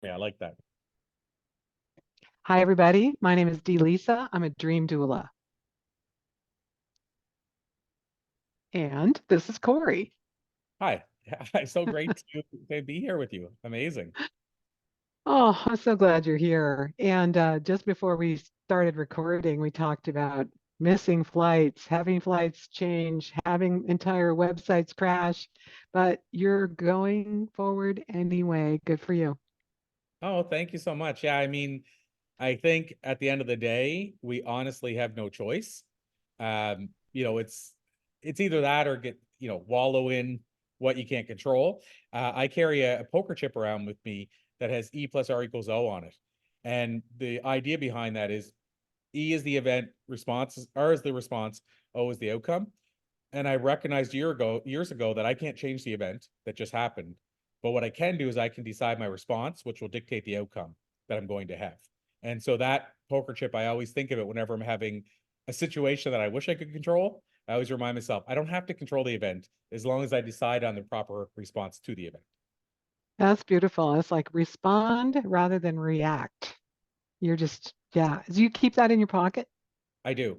Yeah, I like that. Hi, everybody. My name is Dee Lisa. I'm a dream doula. And this is Corey. Hi. It's so great to be here with you. Amazing. Oh, I'm so glad you're here. And just before we started recording, we talked about missing flights, having flights change, having entire websites crash, but you're going forward anyway. Good for you. Oh, thank you so much. Yeah, I mean, I think at the end of the day, we honestly have no choice. It's either that or wallow in what you can't control. I carry a poker chip around with me that has E plus R equals O on it. And the idea behind that is E is the event, response, R is the response, O is the outcome. And I recognized years ago that I can't change the event that just happened. But what I can do is I can decide my response, which will dictate the outcome that I'm going to have. And so that poker chip, I always think of it whenever I'm having a situation that I wish I could control. I always remind myself, I don't have to control the event as long as I decide on the proper response to the event. That's beautiful. It's like respond rather than react. You're just, yeah. Do you keep that in your pocket? I do.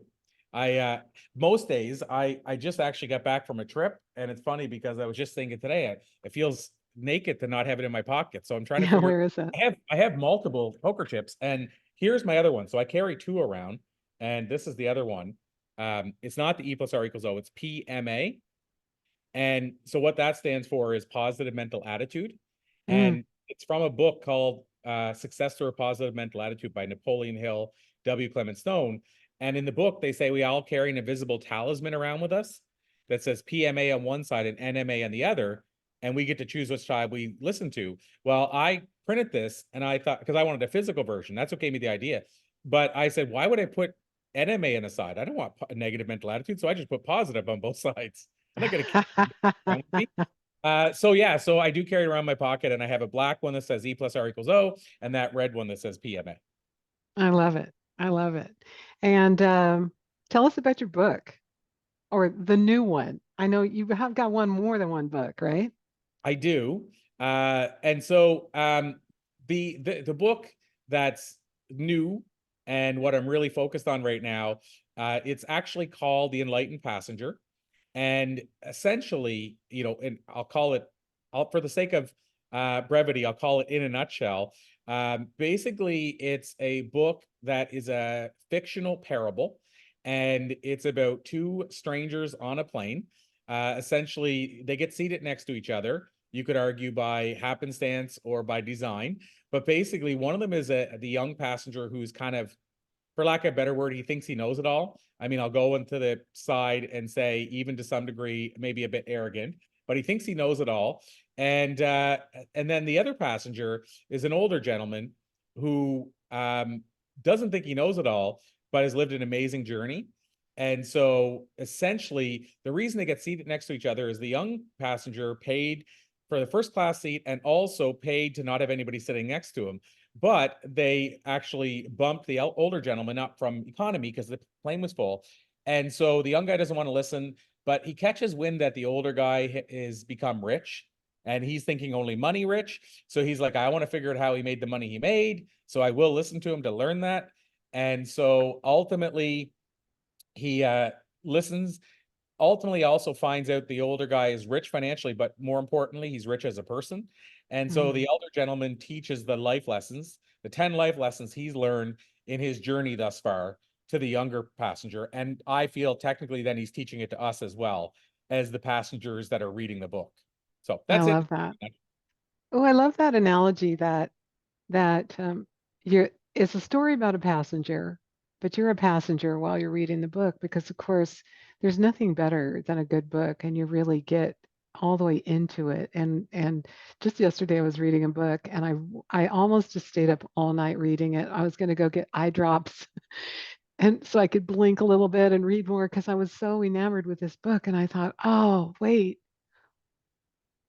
I most days I just actually got back from a trip, and it's funny because I was just thinking today, it feels naked to not have it in my pocket. So I'm trying to Yeah, figure. where is that? I have multiple poker chips, and here's my other one. So I carry two around, and this is the other one. It's not the E plus R equals O. It's PMA, and so what that stands for is positive mental attitude, Mm. and it's from a book called Success Through a Positive Mental Attitude by Napoleon Hill, W. Clement Stone. And in the book, they say we all carry an invisible talisman around with us that says PMA on one side and NMA on the other, and we get to choose which side we listen to. Well, I printed this, and I thought, because I wanted a physical version, that's what gave me the idea. But I said, why would I put NMA on the side? I don't want a negative mental attitude, so I just put positive on both sides. I'm not going to carry around with me. So I do carry it around my pocket, and I have a black one that says E plus R equals O, and that red one that says PMA. I love it. I love it. And tell us about your book or the new one. I know you have got one more than one book, right? I do. And so the book that's new and what I'm really focused on right now, it's actually called The Enlightened Passenger. And essentially, and I'll call it, for the sake of brevity, I'll call it in a nutshell. Basically, it's a book that is a fictional parable, and it's about two strangers on a plane. Essentially, they get seated next to each other. You could argue by happenstance or by design, but basically, one of them is the young passenger who's kind of, for lack of a better word, he thinks he knows it all. I mean, I'll go into the side and say, even to some degree, maybe a bit arrogant, but he thinks he knows it all. And then the other passenger is an older gentleman who doesn't think he knows it all, but has lived an amazing journey. And so essentially, the reason they get seated next to each other is the young passenger paid for the first class seat and also paid to not have anybody sitting next to him. But they actually bumped the older gentleman up from economy because the plane was full. And so the young guy doesn't want to listen, but he catches wind that the older guy is become rich, and he's thinking only money rich. So he's like, I want to figure out how he made the money he made. So I will listen to him to learn that. And so ultimately, he listens. Ultimately, also finds out the older guy is rich financially, but more importantly, he's rich as a person. And so Mm. the elder gentleman teaches the life lessons, the 10 life lessons he's learned in his journey thus far to the younger passenger. And I feel technically then he's teaching it to us as well as the passengers that are reading the book. So I that's it. love that. Oh, I love that analogy that you're it's a story about a passenger, but you're a passenger while you're reading the book because of course there's nothing better than a good book and you really get all the way into it. And just yesterday I was reading a book and I almost just stayed up all night reading it. I was going to go get eye drops and so I could blink a little bit and read more because I was so enamored with this book and I thought, "Oh, wait,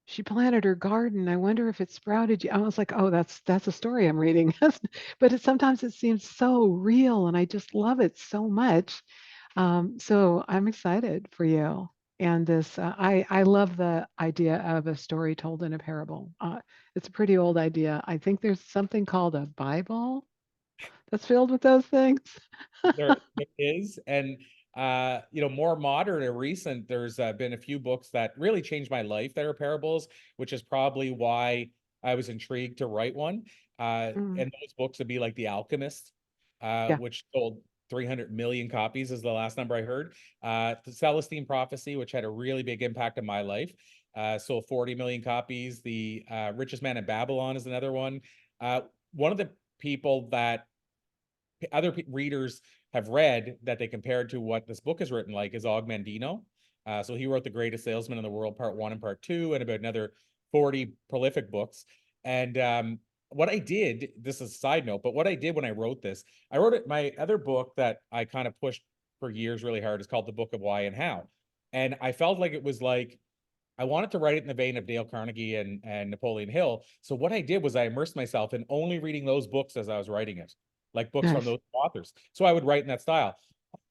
she planted her garden. I wonder if it sprouted. I was like, oh, that's a story I'm reading. But sometimes it seems so real, and I just love it so much. So I'm excited for you. And this, I love the idea of a story told in a parable. It's a pretty old idea. I think there's something called a Bible that's filled with those things. There is, and more modern or recent, there's been a few books that really changed my life that are parables, which is probably why I was intrigued to write one. Mm, And those books would be like The Alchemist, yeah. which sold 300 million copies is the last number I heard. The Celestine Prophecy, which had a really big impact on my life, sold 40 million copies. The Richest Man in Babylon is another one. One of the people that other readers have read that they compared to what this book is written like is Og Mandino. So he wrote The Greatest Salesman in the World, Part 1 and Part 2, and about another 40 prolific books. And what I did, this is a side note, but what I did when I wrote this, I wrote it, my other book that I kind of pushed for years really hard is called The Book of Why and How. And I felt like it was like, I wanted to write it in the vein of Dale Carnegie and Napoleon Hill. So what I did was I immersed myself in only reading those books as I was writing it, like books from Nice. those authors. So I would write in that style.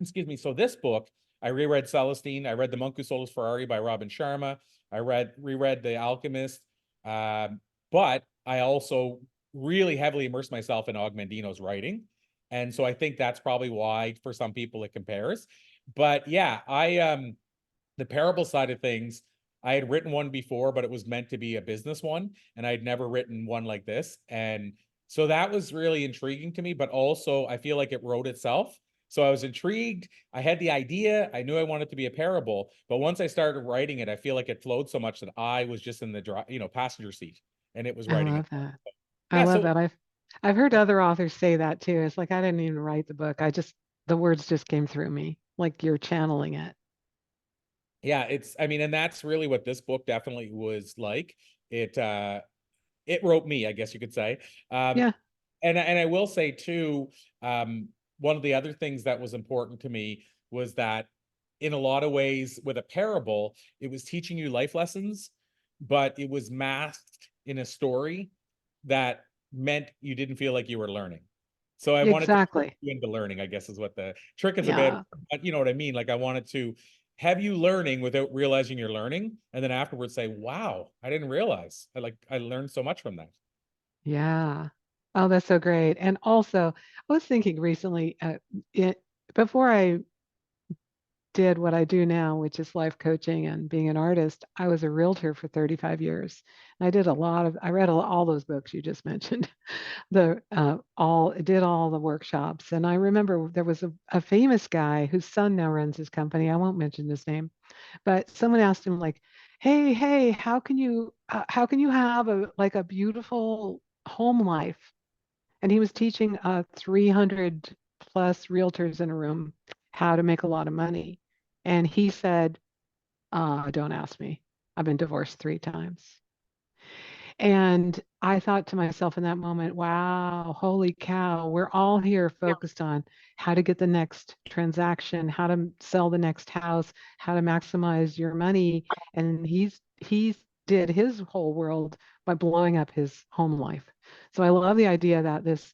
Excuse me. So this book, I reread Celestine. I read The Monk Who Sold His Ferrari by Robin Sharma. I reread The Alchemist. But I also really heavily immersed myself in Og Mandino's writing. And so I think that's probably why for some people it compares. But yeah, the parable side of things, I had written one before, but it was meant to be a business one, and I'd never written one like this. And so that was really intriguing to me, but also I feel like it wrote itself. So I was intrigued. I had the idea. I knew I wanted to be a parable, but once I started writing it, I feel like it flowed so much that I was just in the passenger seat, and it was I writing it. love that. I Yeah. love So that. I've heard other authors say that too. It's like I didn't even write the book. The words just came through me, like you're channeling it. yeah, I mean, and that's really what this book definitely was like. It wrote me, I guess you could say. Um, Yeah, and I will say too, one of the other things that was important to me was that in a lot of ways with a parable, it was teaching you life lessons, but it was masked in a story that meant you didn't feel like you were learning. So I wanted to trick exactly. you into learning, I guess is what the trick is a bad, Yeah. but you know what I mean? Like I wanted to have you learning without realizing you're learning, and then afterwards say, wow, I didn't realize. I learned so much from that. Yeah. Oh, that's so great. And also, I was thinking recently, it before I did what I do now, which is life coaching and being an artist, I was a realtor for 35 years. I did I read all those books you just mentioned, did all the workshops. And I remember there was a famous guy whose son now runs his company. I won't mention his name, but someone asked him like, hey, how can you have a beautiful home life? And he was teaching 300 plus realtors in a room how to make a lot of money. And he said, don't ask me. I've been divorced 3 times. And I thought to myself in that moment, wow, holy cow, we're all here focused on how to get the next transaction, how to sell the next house, how to maximize your money. And he's did his whole world by blowing up his home life. So I love the idea that this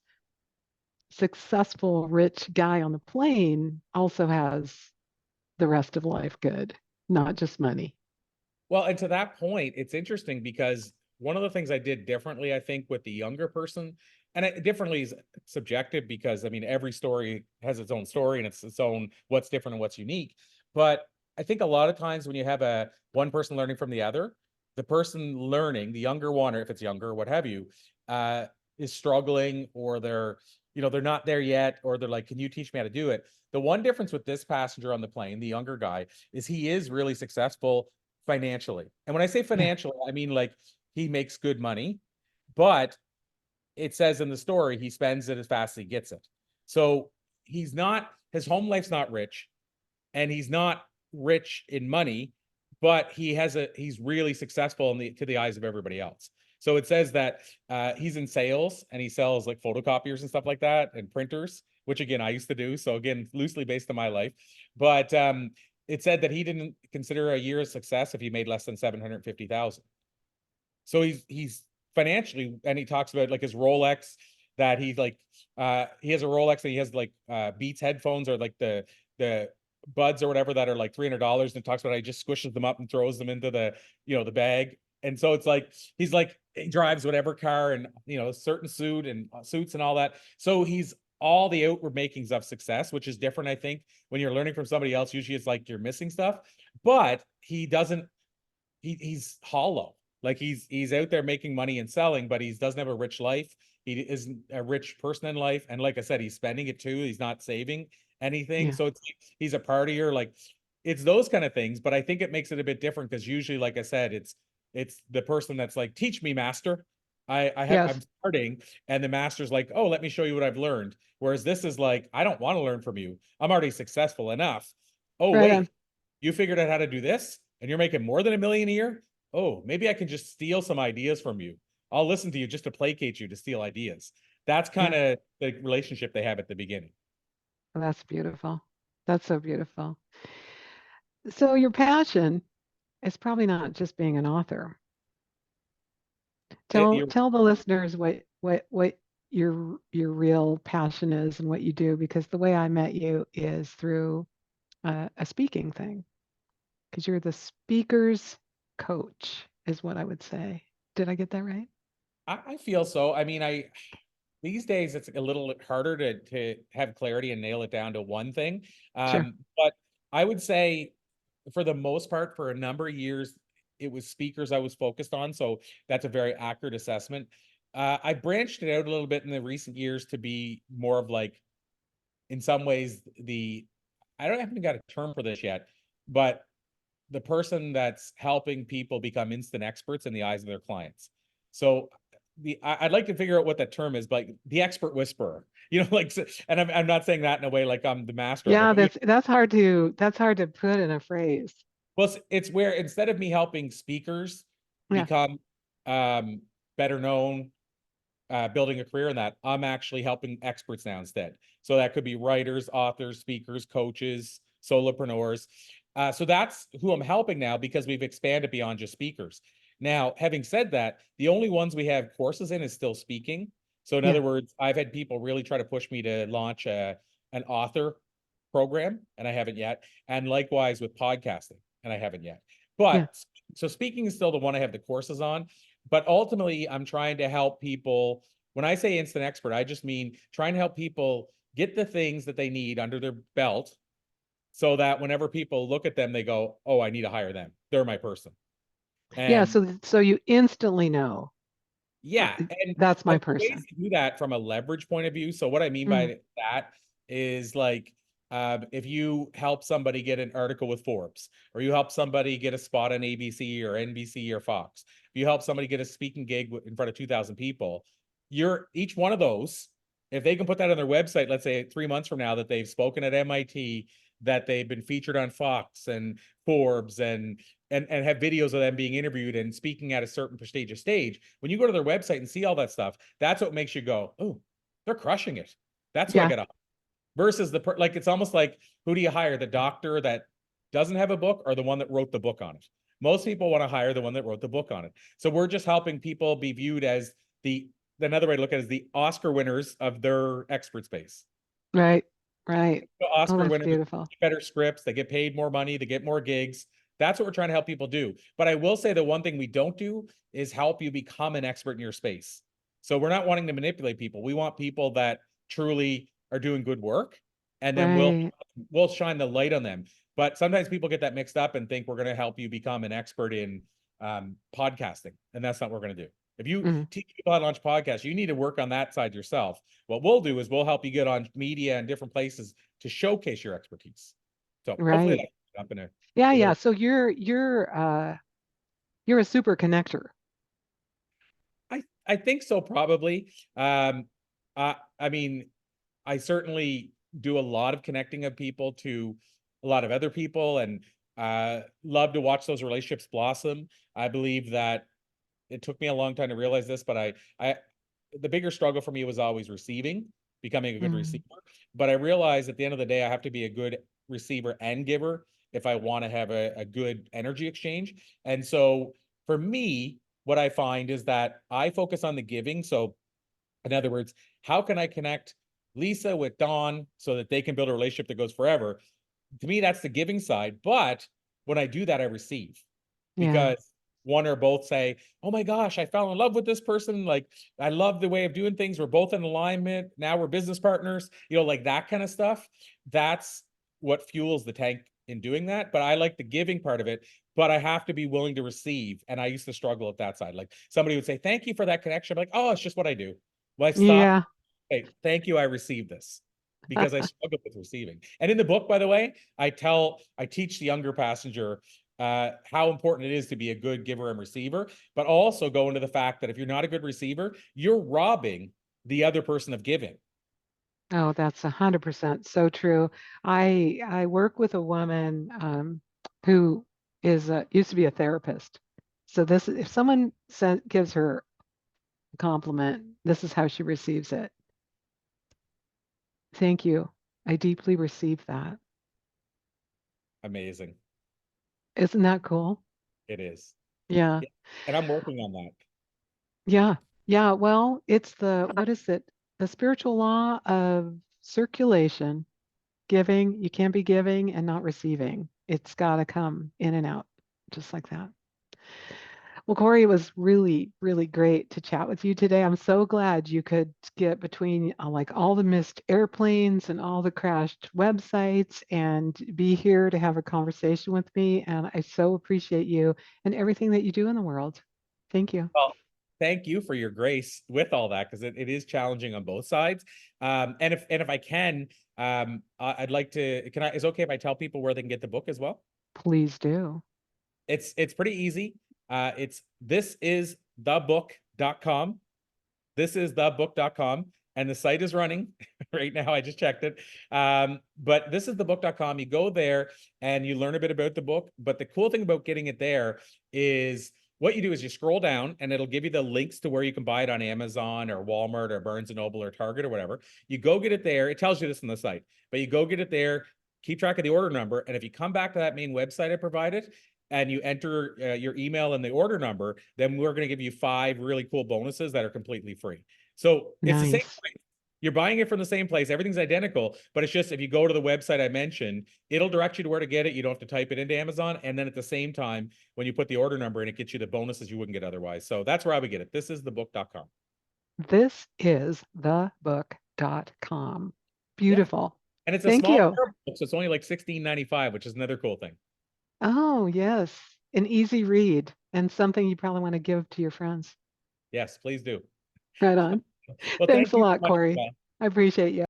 successful rich guy on the plane also has the rest of life good, not just money. Well, and to that point, it's interesting because one of the things I did differently, I think, with the younger person, and differently is subjective because I mean, every story has its own story and it's its own what's different and what's unique. But I think a lot of times when you have a one person learning from the other, the person learning, the younger one, or if it's younger, or what have you, uh, is struggling or they're not there yet, or they're like, can you teach me how to do it? The one difference with this passenger on the plane, the younger guy, is he is really successful financially. And when I say Yeah, financially, I mean like he makes good money, but it says in the story he spends it as fast as he gets it. So his home life's not rich, and he's not rich in money, but he's really successful to the eyes of everybody else. So it says that he's in sales and he sells like photocopiers and stuff like that and printers, which again I used to do. So again, loosely based on my life, but it said that he didn't consider a year a success if he made less than 750,000. So he's financially, and he talks about like his Rolex that he has a Rolex and he has like Beats headphones or like the buds or whatever that are like $300, and talks about how he just squishes them up and throws them into the, the bag. And so it's like, he's like, he drives whatever car, and, a certain suit and suits and all that. So he's all the outward makings of success, which is different. I think when you're learning from somebody else, usually it's like you're missing stuff, but he doesn't, he's hollow. Like he's out there making money and selling, but he doesn't have a rich life. He isn't a rich person in life. And like I said, he's spending it too. He's not saving anything. Yeah. So it's like, he's a partier. Like, it's those kind of things. But I think it makes it a bit different, because usually, like I said, it's the person that's like, teach me, master. I'm Yes. starting, and the master's like, oh, let me show you what I've learned. Whereas this is like, I don't want to learn from you. I'm already successful enough. Oh, Right on. wait, you figured out how to do this, and you're making more than $1 million a year? Oh, maybe I can just steal some ideas from you. I'll listen to you just to placate you, to steal ideas. That's kind Yeah. of the relationship they have at the beginning. Well, that's beautiful. That's so beautiful. So your passion is probably not just being an author. Tell You're tell the listeners what your real passion is and what you do, because the way I met you is through a speaking thing, because you're the speaker's coach, is what I would say. Did I get that right? I feel so. I mean, these days it's a little harder to have clarity and nail it down to one thing. Sure. But I would say, for the most part, for a number of years, it was speakers I was focused on. So that's a very accurate assessment. I branched it out a little bit in the recent years to be more of like, in some ways, I haven't got a term for this yet, but the person that's helping people become instant experts in the eyes of their clients. So I'd like to figure out what that term is, but the expert whisperer, like, and I'm not saying that in a way like I'm the master of it, Yeah, but that's hard to put in a phrase. well, it's where, instead of me helping speakers Yeah. become um, better known, building a career in that, I'm actually helping experts now instead. So that could be writers, authors, speakers, coaches, solopreneurs. So that's who I'm helping now, because we've expanded beyond just speakers. Now, having said that, the only ones we have courses in is still speaking. So in Yeah. other words, I've had people really try to push me to launch an author program, and I haven't yet. And likewise with podcasting, and I haven't yet. Yeah. But so speaking is still the one I have the courses on. But ultimately, I'm trying to help people. When I say instant expert, I just mean trying to help people get the things that they need under their belt, so that whenever people look at them, they go, oh, I need to hire them. They're my person. Yeah. And So you instantly know, uh, yeah, and that's my but the ways person. to do that from a leverage point of view. So what I mean Mm. by that is like, if you help somebody get an article with Forbes, or you help somebody get a spot on ABC or NBC or Fox, if you help somebody get a speaking gig in front of 2,000 people, you're each one of those. If they can put that on their website, let's say 3 months from now, that they've spoken at MIT, that they've been featured on Fox and Forbes, and have videos of them being interviewed and speaking at a certain prestigious stage. When you go to their website and see all that stuff, that's what makes you go, oh, they're crushing it. That's who I Yeah. got to. Versus like, it's almost like, who do you hire? The doctor that doesn't have a book, or the one that wrote the book on it? Most people want to hire the one that wrote the book on it. So we're just helping people be viewed as another way to look at it is the Oscar winners of their expert space. Right. Right. The Oh, Oscar that's winners beautiful. get better scripts, they get paid more money, they get more gigs. That's what we're trying to help people do. But I will say the one thing we don't do is help you become an expert in your space. So we're not wanting to manipulate people. We want people that truly are doing good work, and then Right. we'll shine the light on them. But sometimes people get that mixed up and think we're going to help you become an expert in podcasting, and that's not what we're going to do. If you Mm. teach people how to launch podcasts, you need to work on that side yourself. What we'll do is we'll help you get on media and different places to showcase your expertise. So hopefully Right. that's up in a Yeah. Yeah. little. So you're a super connector. I think so, probably. I mean, I certainly do a lot of connecting of people to a lot of other people, and love to watch those relationships blossom. I believe that it took me a long time to realize this, but I the bigger struggle for me was always receiving, becoming a good Mm. receiver. But I realized at the end of the day, I have to be a good receiver and giver if I want to have a good energy exchange. And so for me, what I find is that I focus on the giving. So in other words, how can I connect Lisa with Dawn so that they can build a relationship that goes forever? to me, that's the giving side. But when I do that, I receive, Yeah. because one or both say, oh my gosh, I fell in love with this person. Like, I love the way of doing things. We're both in alignment. Now we're business partners, like that kind of stuff. That's what fuels the tank in doing that. But I like the giving part of it, but I have to be willing to receive. And I used to struggle at that side. Like, somebody would say, thank you for that connection. I'm like, oh, it's just what I do. Well, I stopped. Yeah. Hey, thank you. I received this, because I struggle with receiving. And in the book, by the way, I teach the younger passenger how important it is to be a good giver and receiver, but also go into the fact that if you're not a good receiver, you're robbing the other person of giving. Oh, that's 100% so true. I work with a woman who is used to be a therapist. So this, if someone gives her a compliment, this is how she receives it. Thank you. I deeply receive that. Amazing. Isn't that cool? It is. Yeah. Yeah. And I'm working on that. Yeah. Yeah. Well, it's what is it? The spiritual law of circulation, giving. You can't be giving and not receiving. It's got to come in and out just like that. Well, Corey, it was really, really great to chat with you today. I'm so glad you could get between like all the missed airplanes and all the crashed websites and be here to have a conversation with me. And I so appreciate you and everything that you do in the world. Thank you. Well, thank you for your grace with all that, because it is challenging on both sides. And if I can, I'd like to, is it okay if I tell people where they can get the book as well? Please do. It's pretty easy. It's thisisthebook.com. Thisisthebook.com. And the site is running right now. I just checked it. But thisisthebook.com. You go there and you learn a bit about the book. But the cool thing about getting it there is what you do is you scroll down and it'll give you the links to where you can buy it on Amazon or Walmart or Barnes and Noble or Target or whatever. You go get it there. It tells you this on the site, but you go get it there, keep track of the order number. And if you come back to that main website I provided, and you enter your email and the order number, then we're going to give you 5 really cool bonuses that are completely free. So it's the same Nice. place. You're buying it from the same place. Everything's identical, but it's just if you go to the website I mentioned, it'll direct you to where to get it. You don't have to type it into Amazon. And then at the same time, when you put the order number in, it gets you the bonuses you wouldn't get otherwise. So that's where I would get it. Thisisthebook.com. Thisisthebook.com. Yeah. Beautiful. And it's a Thank small you. book, so it's only like $16.95, which is another cool thing. Oh, yes. An easy read and something you probably want to give to your friends. Yes, please do. Right on. Well, Thanks thank a you so lot, much. Corey. I appreciate you.